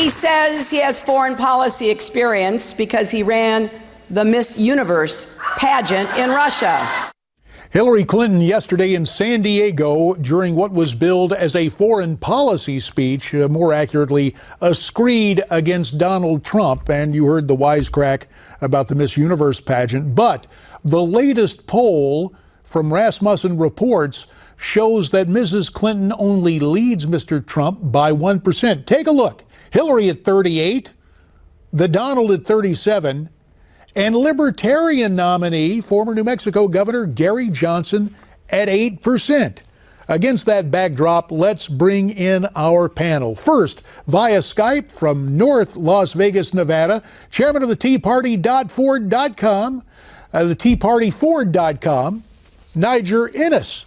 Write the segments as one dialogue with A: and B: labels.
A: He says he has foreign policy experience because he ran the Miss Universe pageant in Russia.
B: Hillary Clinton yesterday in San Diego during what was billed as a foreign policy speech, more accurately, a screed against Donald Trump. And you heard the wisecrack about the Miss Universe pageant. But the latest poll from Rasmussen Reports shows that Mrs. Clinton only leads Mr. Trump by 1%. Take a look. Hillary at 38, the Donald at 37, and Libertarian nominee, former New Mexico Governor Gary Johnson at 8%. Against that backdrop, let's bring in our panel. First, via Skype from North Las Vegas, Nevada, chairman of the TeaParty.Ford.com, the TeaPartyFord.com, Niger Innis.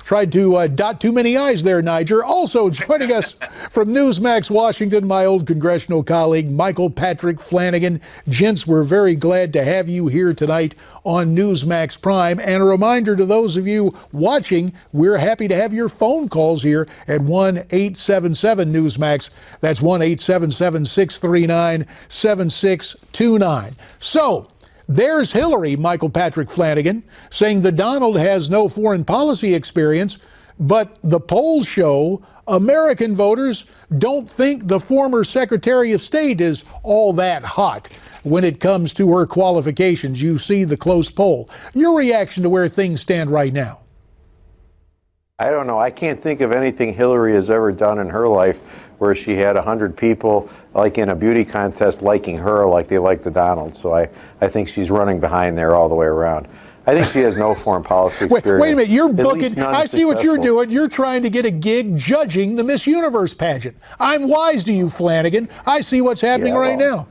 B: Tried to dot too many I's there, Niger. Also joining us from Newsmax, Washington, my old congressional colleague, Michael Patrick Flanagan. Gents, we're very glad to have you here tonight on Newsmax Prime. And a reminder to those of you watching, we're happy to have your phone calls here at 1-877-NEWSMAX. That's 1-877-639-7629. So, there's Hillary, Michael Patrick Flanagan, saying the Donald has no foreign policy experience, but the polls show American voters don't think the former Secretary of State is all that hot when it comes to her qualifications. You see the close poll. Your reaction to where things stand right now?
C: I don't know. I can't think of anything Hillary has ever done in her life where she had 100 people, like in a beauty contest, liking her like they like the Donald. So I think she's running behind there all the way around. I think she has no foreign policy experience.
B: Wait a minute, you're booking, I see what you're doing. You're trying to get a gig judging the Miss Universe pageant. I'm wise to you, Flanagan. I see what's happening right now.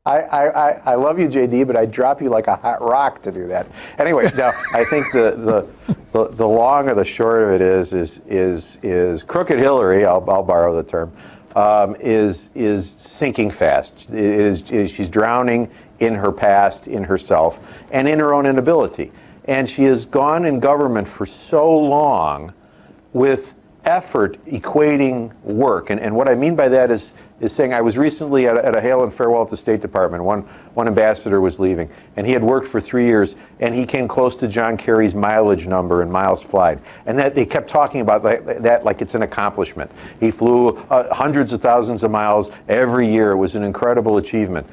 C: I love you, JD, but I'd drop you like a hot rock to do that. Anyway, now I think the long or the short of it is crooked Hillary. I'll borrow the term. Is sinking fast. She's drowning in her past, in herself, and in her own inability. And she has gone in government for so long with effort equating work. And what I mean by that is saying, I was recently at a hail and farewell at the State Department. One ambassador was leaving, and he had worked for 3 years, and he came close to John Kerry's mileage number and miles flied. And that they kept talking about that like it's an accomplishment. He flew hundreds of thousands of miles every year. It was an incredible achievement.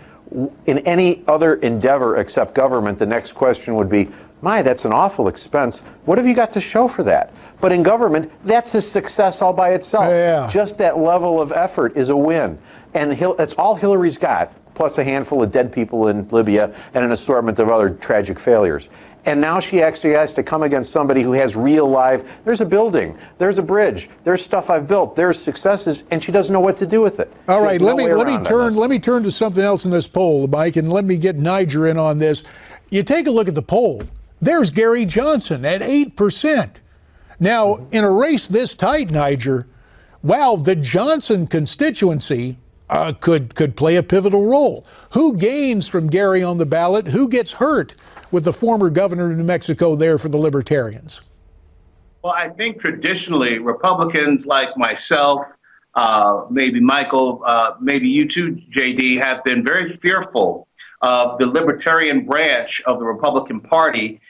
C: In any other endeavor except government, the next question would be, my, that's an awful expense. What have you got to show for that? But in government, that's a success all by itself.
B: Yeah.
C: Just that level of effort is a win. And that's all Hillary's got, plus a handful of dead people in Libya and an assortment of other tragic failures. And now she actually has to come against somebody who has real live, there's a building, there's a bridge, there's stuff I've built, there's successes, and she doesn't know what to do with it.
B: All right, let me turn to something else in this poll, Mike, and let me get Niger in on this. You take a look at the poll. There's Gary Johnson at 8%. Now, in a race this tight, Niger, wow, the Johnson constituency could play a pivotal role. Who gains from Gary on the ballot? Who gets hurt with the former governor of New Mexico there for the Libertarians?
D: Well, I think traditionally Republicans like myself, maybe Michael, maybe you too, JD, have been very fearful of the Libertarian branch of the Republican Party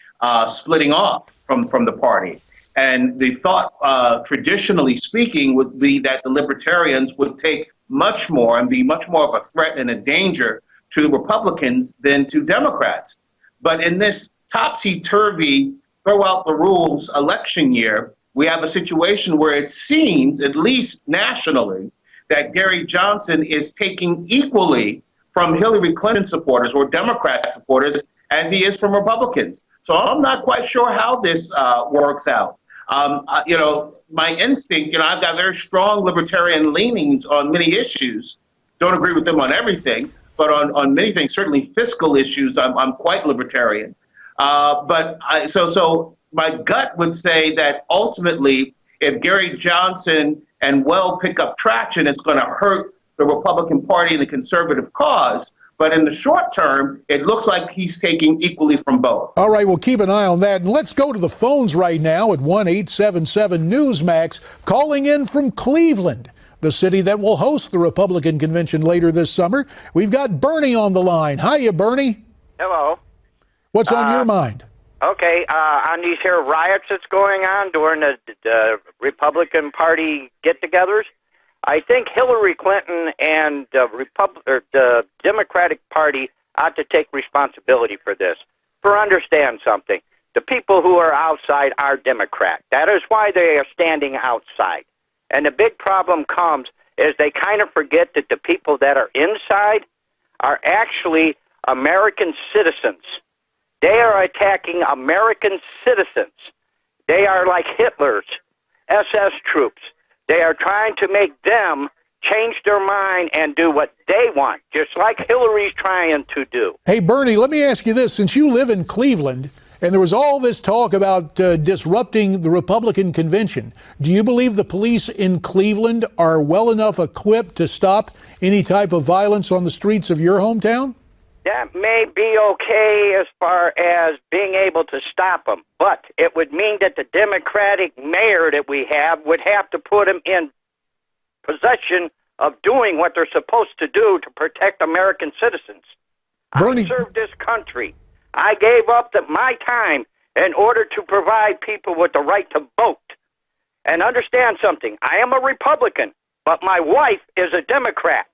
D: splitting off from the party. And the thought, traditionally speaking, would be that the Libertarians would take much more and be much more of a threat and a danger to the Republicans than to Democrats. But in this topsy-turvy, throw out the rules election year, we have a situation where it seems, at least nationally, that Gary Johnson is taking equally from Hillary Clinton supporters or Democrat supporters as he is from Republicans. So I'm not quite sure how this works out. My instinct, I've got very strong libertarian leanings on many issues. Don't agree with them on everything, but on many things, certainly fiscal issues, I'm quite libertarian. So my gut would say that ultimately, if Gary Johnson and Well pick up traction, it's going to hurt the Republican Party and the conservative cause. But in the short term, it looks like he's taking equally from both.
B: All right, we'll keep an eye on that. And let's go to the phones right now at 1-877-NEWSMAX, calling in from Cleveland. the city that will host the Republican convention later this summer. We've got Bernie on the line. Hiya, Bernie.
E: Hello.
B: What's on your mind?
E: Okay, on these here riots that's going on during the Republican Party get-togethers, I think Hillary Clinton and the Democratic Party ought to take responsibility for this. Understand something. The people who are outside are Democrat. That is why they are standing outside. And the big problem comes is they kind of forget that the people that are inside are actually American citizens. They are attacking American citizens. They are like Hitler's SS troops. They are trying to make them change their mind and do what they want, just like Hillary's trying to do.
B: Hey, Bernie, let me ask you this. Since you live in Cleveland, and there was all this talk about disrupting the Republican convention, do you believe the police in Cleveland are well enough equipped to stop any type of violence on the streets of your hometown?
E: That may be okay as far as being able to stop them, but it would mean that the Democratic mayor that we have would have to put them in possession of doing what they're supposed to do to protect American citizens.
B: Bernie,
E: I served this country. I gave up my time in order to provide people with the right to vote. And understand something, I am a Republican, but my wife is a Democrat.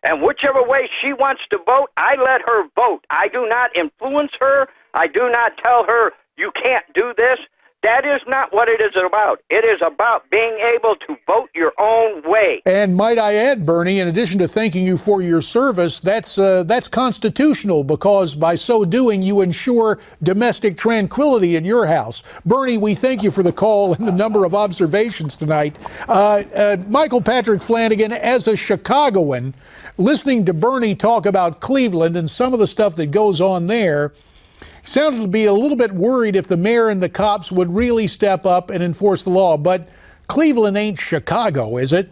E: And whichever way she wants to vote, I let her vote. I do not influence her. I do not tell her, you can't do this. That is not what it is about. It is about being able to vote your own way.
B: and might I add, Bernie, in addition to thanking you for your service, that's constitutional, because by so doing, you ensure domestic tranquility in your house. Bernie, we thank you for the call and the number of observations tonight. Michael Patrick Flanagan, as a Chicagoan, listening to Bernie talk about Cleveland and some of the stuff that goes on there, sounded to be a little bit worried if the mayor and the cops would really step up and enforce the law. But Cleveland ain't Chicago, is it?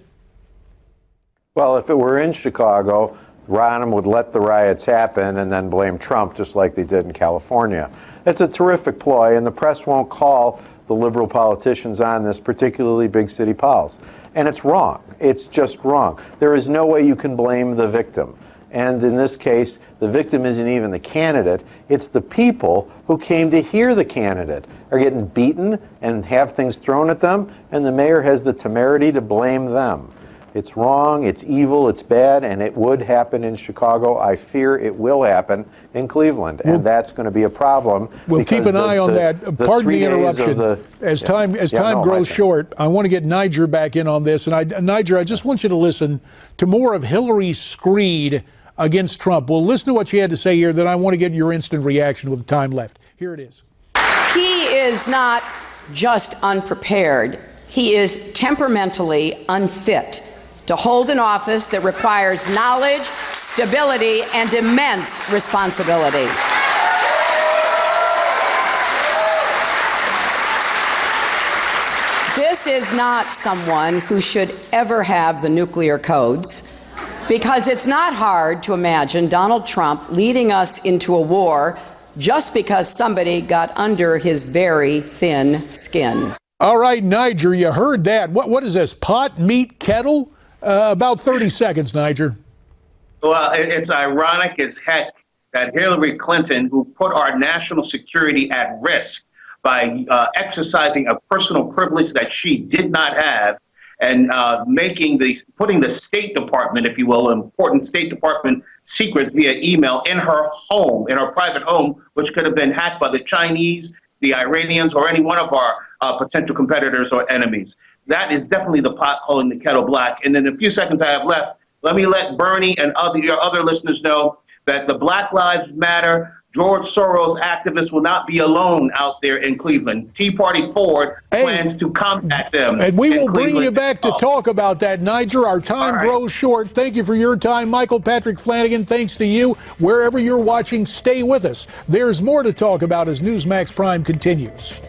C: Well, if it were in Chicago, Rodham would let the riots happen and then blame Trump, just like they did in California. It's a terrific ploy, and the press won't call the liberal politicians on this, particularly big city pals. And it's wrong. It's just wrong. There is no way you can blame the victim. And in this case, the victim isn't even the candidate. It's the people who came to hear the candidate are getting beaten and have things thrown at them, and the mayor has the temerity to blame them. It's wrong, it's evil, it's bad, and it would happen in Chicago. I fear it will happen in Cleveland, and that's going to keep a problem.
B: We'll keep an eye on that. Pardon the interruption. As time grows short, I want to get Niger back in on this. And Niger, I just want you to listen to more of Hillary's screed against Trump. We'll listen to what she had to say here, then I want to get your instant reaction with the time left. Here it is.
A: He is not just unprepared. He is temperamentally unfit to hold an office that requires knowledge, stability, and immense responsibility. This is not someone who should ever have the nuclear codes, because it's not hard to imagine Donald Trump leading us into a war just because somebody got under his very thin skin.
B: All right, Niger, you heard that. What is this, pot, meat, kettle? About 30 seconds, Niger.
D: Well, it's ironic as heck that Hillary Clinton, who put our national security at risk by exercising a personal privilege that she did not have, and putting the State Department, if you will, important State Department secrets via email in her home, in her private home, which could have been hacked by the Chinese, the Iranians, or any one of our potential competitors or enemies. That is definitely the pot calling the kettle black. And in the few seconds I have left, let me let Bernie and your other listeners know that the Black Lives Matter, George Soros activists will not be alone out there in Cleveland. Tea Party Forward plans to combat them.
B: And we will bring you back to talk about that, Niger. Our time grows short. Thank you for your time. Michael Patrick Flanagan, thanks to you. Wherever you're watching, stay with us. There's more to talk about as Newsmax Prime continues.